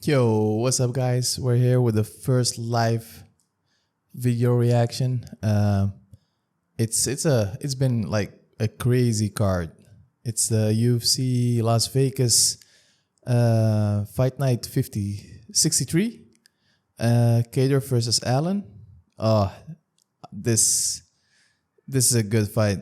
Yo, what's up, guys? We're here with the first live video reaction. It's been like a crazy card. It's the UFC Las Vegas Fight Night 63. Kattar versus Allen. Oh, this this is a good fight.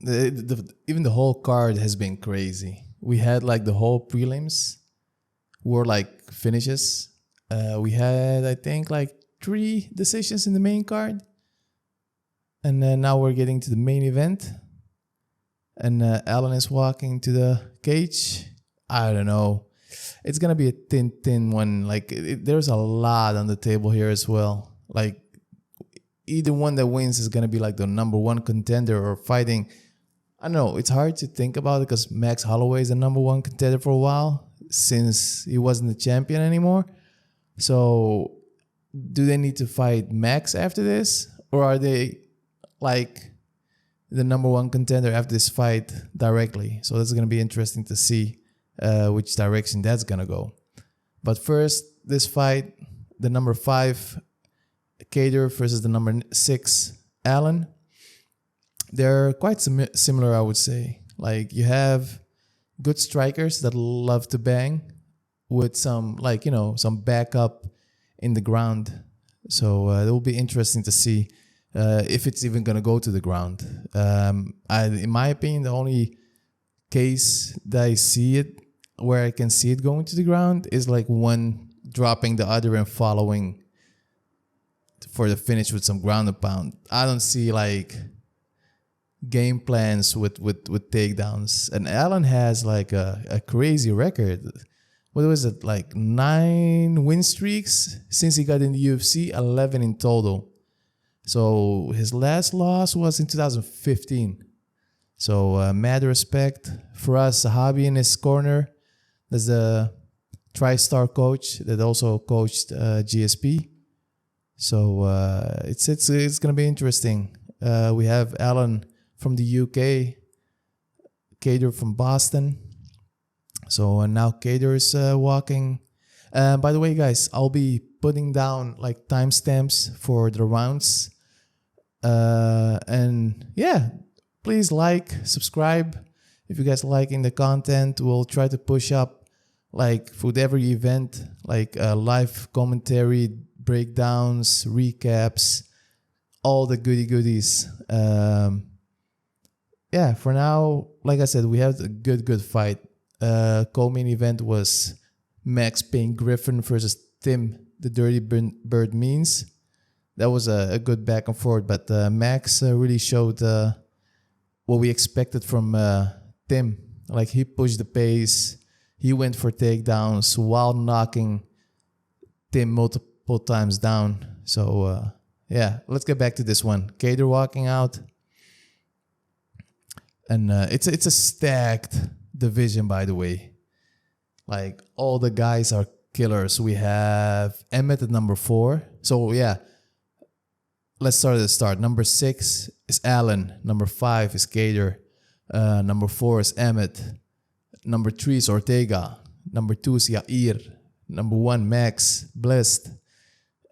Even the whole card has been crazy. We had like the whole prelims were like finishes. We had, I think, like 3 decisions in the main card, and now we're getting to the main event. And Allen is walking to the cage. I don't know. It's gonna be a thin one. Like there's a lot on the table here as well. Like either one that wins is gonna be like the #1 contender or fighting. I don't know. It's hard to think about it because Max Holloway is the #1 contender for a while since he wasn't the champion anymore. So do they need to fight Max after this, or are they like the #1 contender after this fight directly? So that's going to be interesting to see which direction that's going to go. But first, this fight, the #5 Kattar versus the #6 Allen. They're quite similar, I would say. Like you have good strikers that love to bang with some, like, some backup in the ground. So it will be interesting to see if it's even going to go to the ground. In my opinion, the only case that I see it, where I can see it going to the ground, is like one dropping the other and following for the finish with some ground and pound. I don't see like game plans with takedowns. And Allen has like a crazy record. What was it, like 9 win streaks since he got in the UFC, 11 in total. So his last loss was in 2015. So mad respect for us, Sahabi in his corner. There's the tri-star coach that also coached GSP. So it's gonna be interesting. We have Allen from the UK, Kattar from Boston. So now Kattar is walking. By the way, guys, I'll be putting down like timestamps for the rounds. And yeah, please like, subscribe. If you guys are liking the content, we'll try to push up like for every event, like live commentary, breakdowns, recaps, all the goodies. Yeah, for now, like I said, we had a good fight. Co-main event was Max Payne Griffin versus Tim the Dirty Bird Means. That was a good back and forth, but Max really showed what we expected from Tim. Like he pushed the pace, he went for takedowns while knocking Tim multiple times down. So yeah, let's get back to this one. Kattar walking out. And it's a stacked division, by the way. Like all the guys are killers. We have Emmett at #4. So yeah, let's start at the start. #6 is Allen. #5 is Kattar. #4 is Emmett. #3 is Ortega. #2 is Yair. #1 Max Blessed.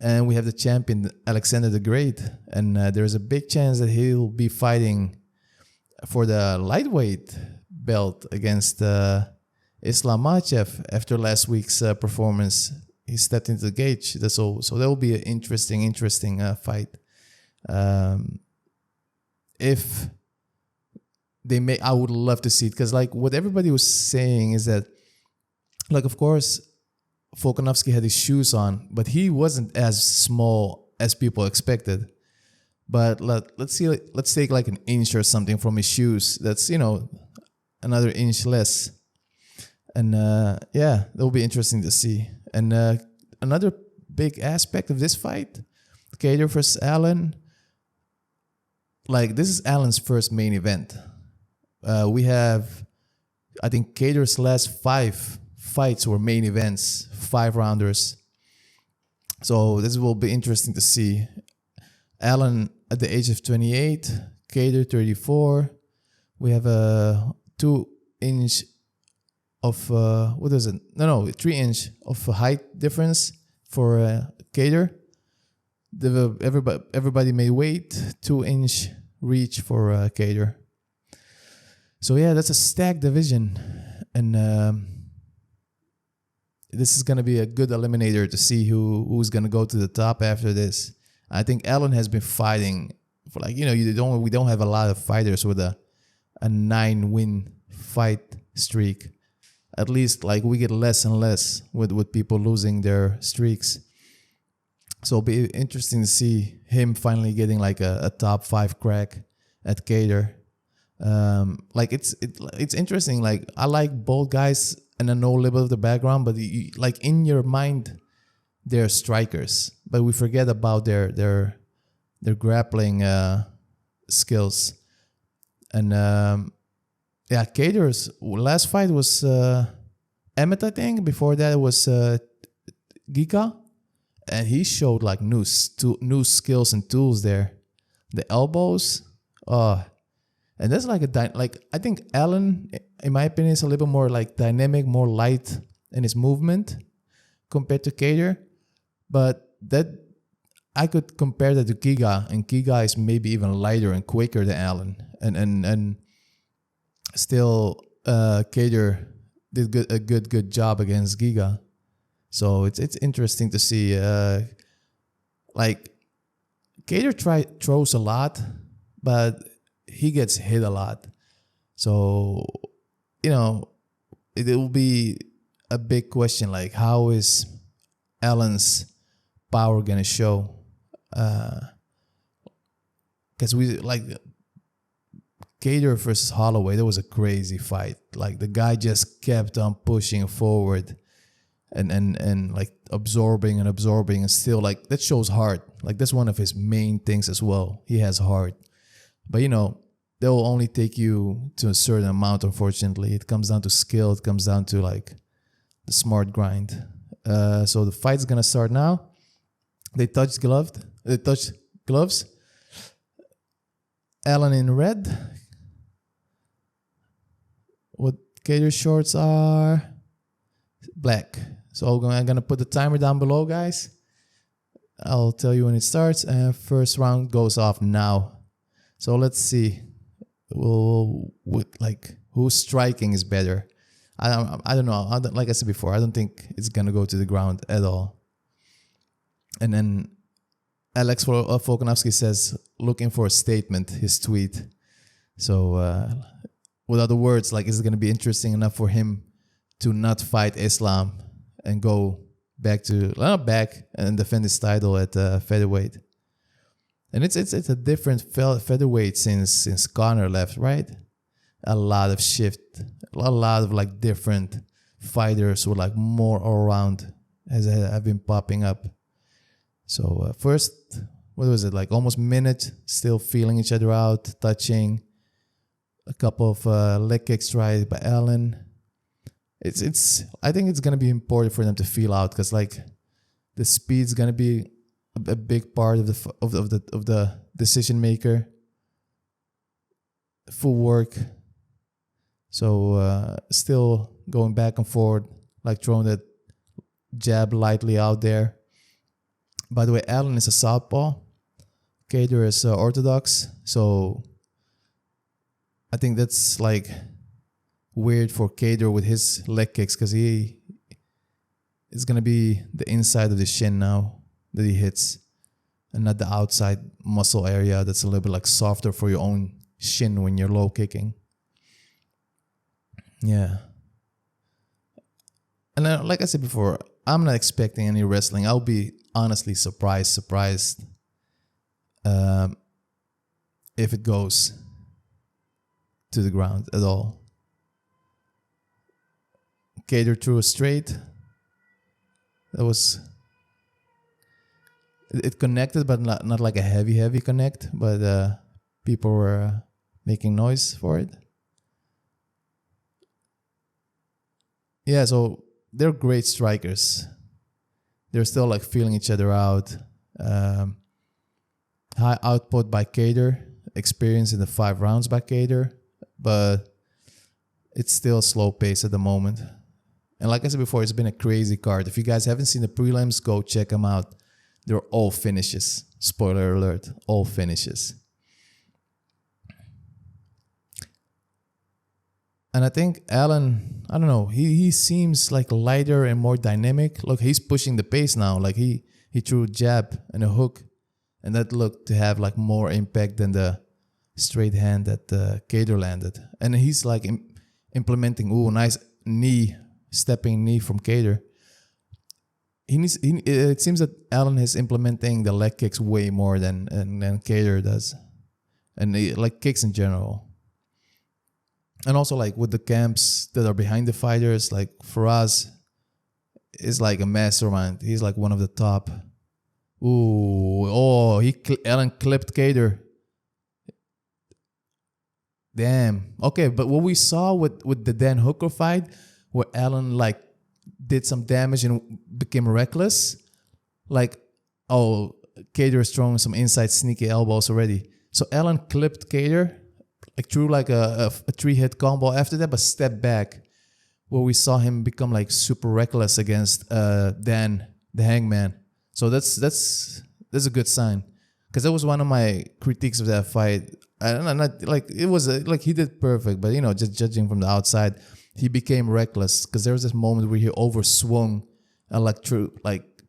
And we have the champion Alexander the Great. And there's a big chance that he'll be fighting for the lightweight belt against Islam Makhachev after last week's performance. He stepped into the cage. So that will be an interesting fight. If they may, I would love to see it, because like what everybody was saying is that, like, of course, Volkanovski had his shoes on, but he wasn't as small as people expected. But let's see. Let's take like an inch or something from his shoes. That's another inch less. And yeah, that will be interesting to see. And another big aspect of this fight, Kattar versus Allen. Like this is Allen's first main event. We have, I think, Kattar's last 5 fights were main events, 5-rounders. So this will be interesting to see. Allen at the age of 28, Kattar 34. We have a 2-inch of what is it? No, 3-inch of height difference for Kattar. Everybody made weight, 2-inch reach for Kattar. So yeah, that's a stacked division, and this is gonna be a good eliminator to see who's gonna go to the top after this. I think Allen has been fighting for we don't have a lot of fighters with a 9-win fight streak. At least we get less and less with people losing their streaks. So it'll be interesting to see him finally getting a top 5 crack at Kattar. It's interesting. I like both guys and I know a little bit of the background, but in your mind, they're strikers. But we forget about their grappling skills. And Kattar's last fight was Emmett, I think. Before that, it was Giga. And he showed new skills and tools there. The elbows, and that's I think Allen, in my opinion, is a little bit more dynamic, more light in his movement compared to Kattar. But that I could compare that to Giga, and Giga is maybe even lighter and quicker than Allen. And still, Kattar did a good job against Giga. So it's interesting to see. Kattar throws a lot, but he gets hit a lot. So it will be a big question. How is Allen's power gonna show? Because Kattar versus Holloway, that was a crazy fight. The guy just kept on pushing forward. And absorbing, and still that shows heart. That's one of his main things as well. He has heart, but they will only take you to a certain amount. Unfortunately, it comes down to skill. It comes down to the smart grind. So the fight's gonna start now. They touched gloves. Allen in red. What Kattar's shorts are? Black. So I'm going to put the timer down below, guys. I'll tell you when it starts. And first round goes off now. So let's see. Who's striking is better. I don't know. Like I said before, I don't think it's going to go to the ground at all. And then Alex Volkanovski says, looking for a statement, his tweet. So with other words, is it going to be interesting enough for him to not fight Islam and go back and defend his title at featherweight? And it's a different featherweight since Conor left, right? A lot of shift, a lot of different fighters with more all around have been popping up. So first, what was it, almost minute, still feeling each other out, touching. A couple of leg kicks tried by Allen. I think it's gonna be important for them to feel out, because the speed's gonna be a big part of the decision maker. Full work. So still going back and forth, throwing that jab lightly out there. By the way, Allen is a southpaw. Kattar is orthodox. So I think that's weird for Kattar with his leg kicks, because it's gonna be the inside of the shin now that he hits, and not the outside muscle area that's a little bit softer for your own shin when you're low kicking. Yeah. And then, like I said before, I'm not expecting any wrestling. I'll be honestly surprised if it goes to the ground at all. Kattar threw a straight. It connected, but not like a heavy connect. But people were making noise for it. Yeah, so they're great strikers. They're still feeling each other out. High output by Kattar, experience in the 5 rounds by Kattar, but it's still slow pace at the moment. And like I said before, it's been a crazy card. If you guys haven't seen the prelims, go check them out. They're all finishes. Spoiler alert, all finishes. And I think Allen, I don't know, he seems like lighter and more dynamic. Look, he's pushing the pace now. Like he threw a jab and a hook, and that looked to have like more impact than the straight hand that Kattar landed. And he's like implementing, nice knee, stepping knee from Kattar. It seems that Allen is implementing the leg kicks way more than Kattar does, and like kicks in general. And also like with the camps that are behind the fighters, like Faraz is like a mastermind. He's like one of the top. Allen clipped Kattar. Damn. Okay, but what we saw with the Dan Hooker fight, where Allen like did some damage and became reckless, like, Kattar is throwing some inside sneaky elbows already. So Allen clipped Kattar, like threw like a 3-hit combo after that, but stepped back, where we saw him become like super reckless against Dan, the Hangman. So that's a good sign, because that was one of my critiques of that fight. Not like it was like he did perfect, but just judging from the outside, he became reckless because there was this moment where he overswung and like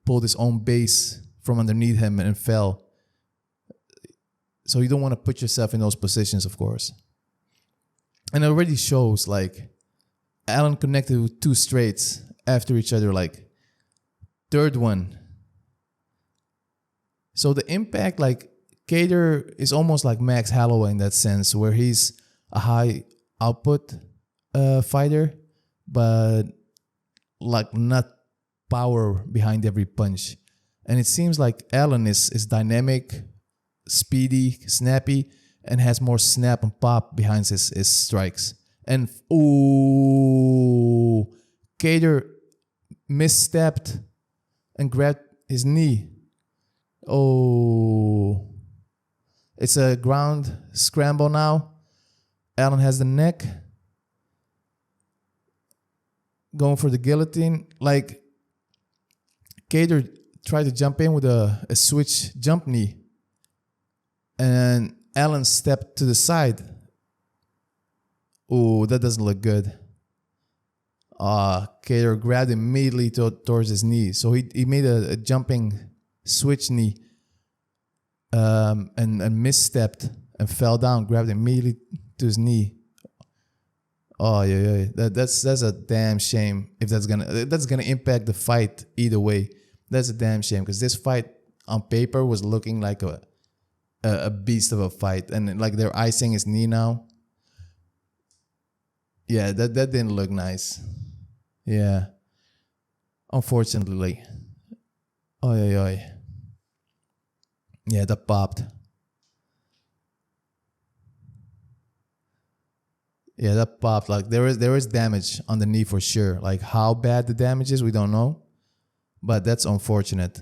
pulled his own base from underneath him and fell. So you don't want to put yourself in those positions, of course. And it already shows like Allen connected with 2 straights after each other, like third one. So the impact, like Kattar is almost like Max Holloway in that sense, where he's a high output fighter, but like not power behind every punch. And it seems like Allen is dynamic, speedy, snappy, and has more snap and pop behind his strikes. And Kattar misstepped and grabbed his knee. It's a ground scramble now. Allen has the neck. Going for the guillotine. Like, Kattar tried to jump in with a switch jump knee, and Allen stepped to the side. That doesn't look good. Kattar grabbed immediately towards his knee. So he made a jumping switch knee, and misstepped and fell down, grabbed immediately to his knee. That's a damn shame. If that's gonna impact the fight either way. That's a damn shame, because this fight on paper was looking like a beast of a fight, and like they're icing his knee now. Yeah, that didn't look nice. Yeah, unfortunately. Yeah, that popped. Yeah, that popped. Like there is damage on the knee for sure. Like how bad the damage is, we don't know, but that's unfortunate.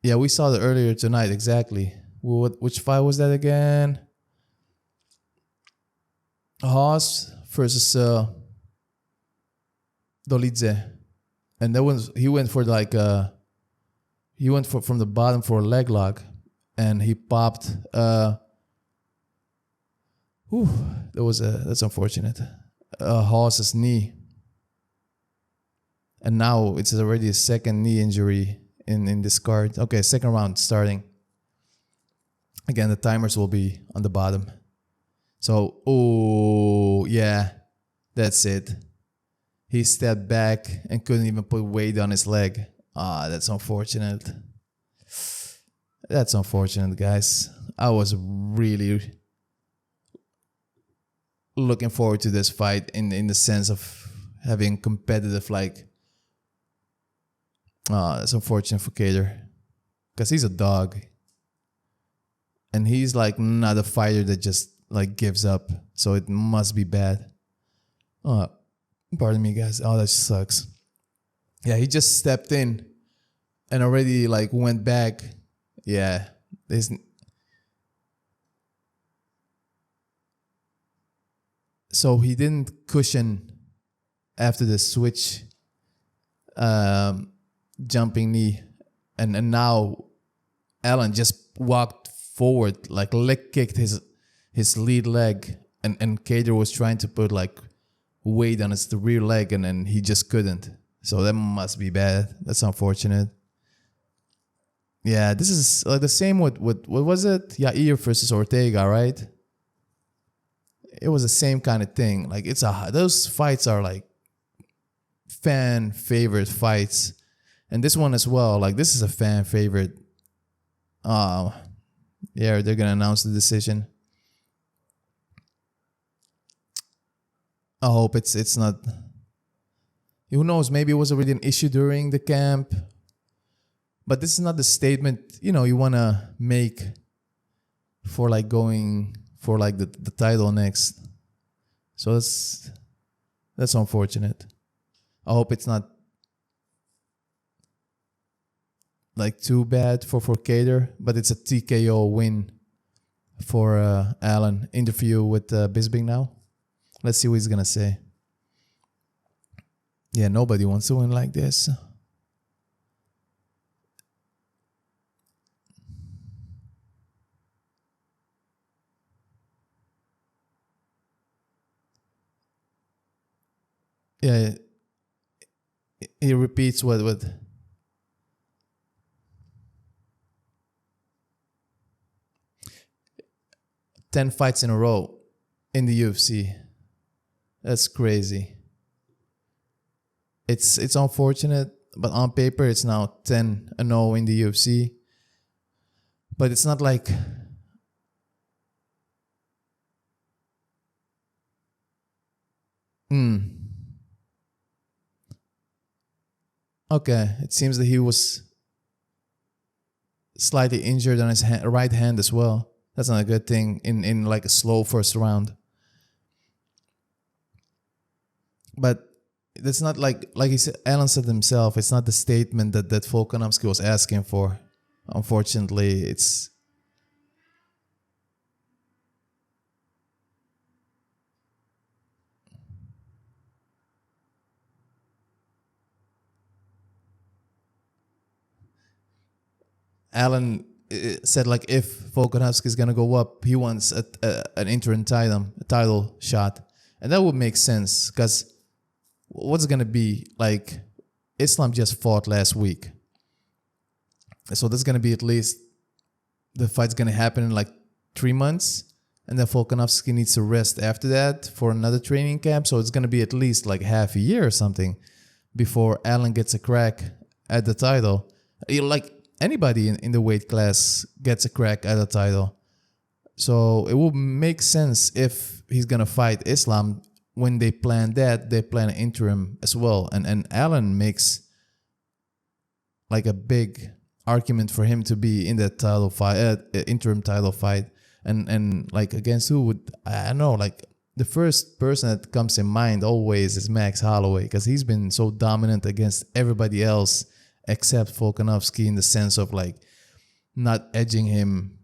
Yeah, we saw that earlier tonight. Exactly. Which fight was that again? Haas versus Dolidze, and he went for like from the bottom for a leg lock, and he popped. That's unfortunate. Haas's knee, and now it's already a second knee injury in this card. Okay, second round starting. Again, the timers will be on the bottom. So, yeah, that's it. He stepped back and couldn't even put weight on his leg. That's unfortunate. That's unfortunate, guys. I was really looking forward to this fight in the sense of having competitive, like, that's unfortunate for Kattar, because he's a dog, and he's like not a fighter that just like gives up, so it must be bad. Pardon me, guys. That sucks. Yeah, he just stepped in and already like went back. Yeah, So he didn't cushion after the switch jumping knee. And now Allen just walked forward, like leg kicked his lead leg. And Kattar was trying to put like weight on his rear leg, and then he just couldn't. So that must be bad. That's unfortunate. Yeah, this is like the same with what was it? Yair versus Ortega, right? It was the same kind of thing. Like those fights are like fan favorite fights, and this one as well. Like this is a fan favorite. Yeah, they're gonna announce the decision. I hope it's not. Who knows? Maybe it was already an issue during the camp. But this is not the statement, you want to make for like going for like the title next. So that's unfortunate. I hope it's not like too bad for Kattar, but it's a TKO win for Allen. Interview with Bisping now. Let's see what he's going to say. Yeah, nobody wants to win like this. Yeah, he repeats what 10 fights in a row in the UFC. That's crazy. It's unfortunate, but on paper it's now 10-0 in the UFC. But it's not like Okay, it seems that he was slightly injured on his right hand as well. That's not a good thing in like a slow first round. But it's not like he said, Allen said himself, it's not the statement that Volkanovski was asking for. Unfortunately, it's Allen said like if Volkanovski is gonna go up, he wants an interim title shot, and that would make sense because what's gonna be like? Islam just fought last week, so there's gonna be at least the fight's gonna happen in like 3 months, and then Volkanovski needs to rest after that for another training camp. So it's gonna be at least like half a year or something before Allen gets a crack at the title. Like anybody in the weight class gets a crack at a title. So it will make sense if he's going to fight Islam. When they plan that, they plan an interim as well. And Allen makes like a big argument for him to be in that title fight, interim title fight. And like against who would, I don't know, like the first person that comes in mind always is Max Holloway, because he's been so dominant against everybody else except Volkanovski, in the sense of like not edging him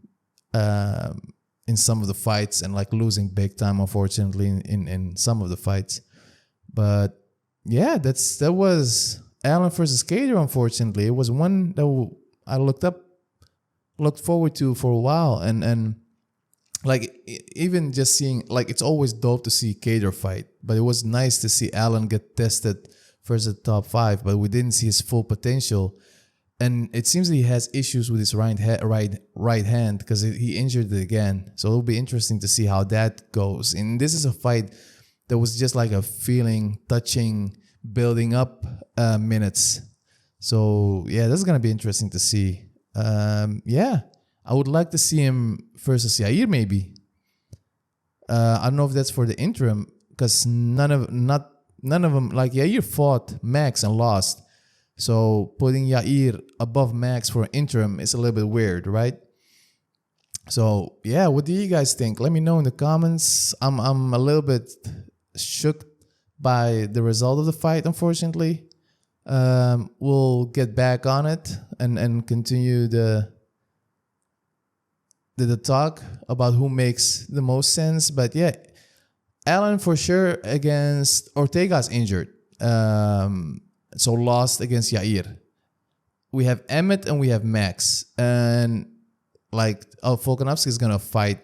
in some of the fights and like losing big time, unfortunately, in some of the fights. But yeah, that was Allen versus Kattar. Unfortunately, it was one that I looked forward to for a while, and like even just seeing, like, it's always dope to see Kattar fight, but it was nice to see Allen get tested versus the top 5, but we didn't see his full potential. And it seems that he has issues with his right hand because he injured it again. So it'll be interesting to see how that goes. And this is a fight that was just like a feeling, touching, building up minutes. So yeah, that's gonna be interesting to see. Yeah, I would like to see him versus Yair maybe. I don't know if that's for the interim, because none of them, like Yair fought Max and lost. So putting Yair above Max for an interim is a little bit weird, right? So yeah, what do you guys think? Let me know in the comments. I'm a little bit shook by the result of the fight, unfortunately. We'll get back on it and continue the talk about who makes the most sense. But yeah, Allen for sure against Ortega's injured. So lost against Yair. We have Emmett and we have Max. And like Volkanovski is going to fight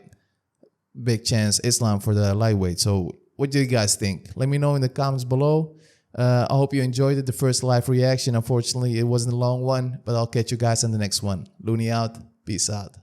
big chance Islam for the lightweight. So what do you guys think? Let me know in the comments below. I hope you enjoyed it, the first live reaction. Unfortunately, it wasn't a long one, but I'll catch you guys on the next one. LOUNI out. Peace out.